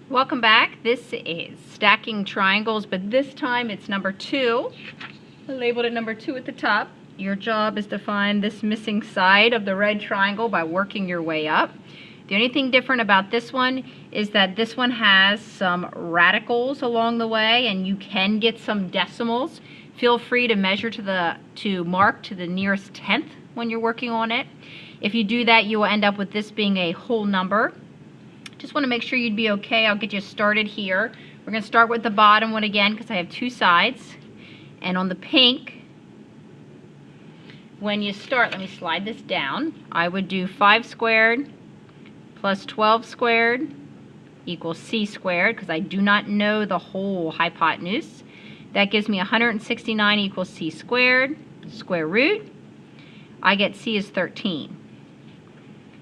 Welcome back. This is Stacking Triangles, but this time it's number 2. I labeled it number 2 at the top. Your job is to find this missing side of the red triangle by working your way up. The only thing different about this one is that this one has some radicals along the way, and you can get some decimals. Feel free to measure to mark to the nearest tenth when you're working on it. If you do that, you will end up with this being a whole number. Just want to make sure you'd be okay. I'll get you started here. We're going to start with the bottom one again because I have 2 sides. And on the pink, when you start, let me slide this down. I would do 5 squared plus 12 squared equals c squared because I do not know the whole hypotenuse. That gives me 169 equals c squared, square root. I get c is 13.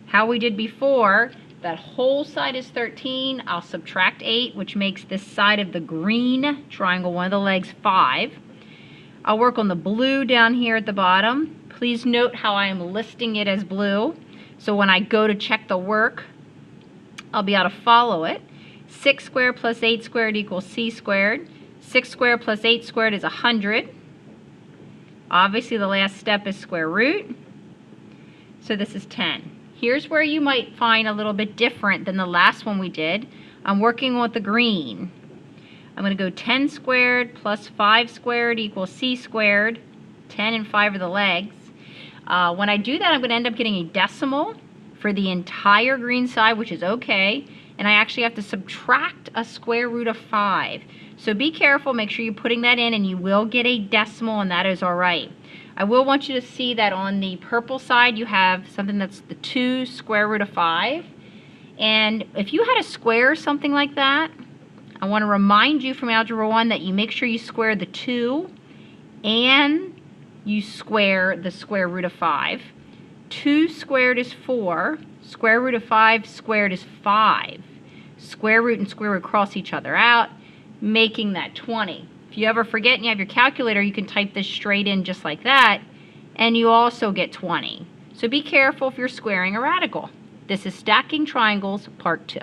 How we did before, that whole side is 13. I'll subtract 8, which makes this side of the green triangle, one of the legs, 5. I'll work on the blue down here at the bottom. Please note how I am listing it as blue. So when I go to check the work, I'll be able to follow it. 6 squared plus 8 squared equals c squared. 6 squared plus 8 squared is 100. Obviously the last step is square root. So this is 10. Here's where you might find a little bit different than the last one we did. I'm working with the green. I'm going to go 10 squared plus 5 squared equals c squared. 10 and 5 are the legs. When I do that, I'm going to end up getting a decimal for the entire green side, which is okay. And I actually have to subtract a square root of 5. So be careful, make sure you're putting that in, and you will get a decimal, and that is all right. I will want you to see that on the purple side you have something that's the 2 square root of 5. And if you had to square something like that, I want to remind you from Algebra 1 that you make sure you square the 2 and you square the square root of 5. 2 squared is 4. Square root of 5 squared is 5. Square root and square root cross each other out, making that 20. If you ever forget and you have your calculator, you can type this straight in just like that, and you also get 20. So be careful if you're squaring a radical. This is Stacking Triangles, Part 2.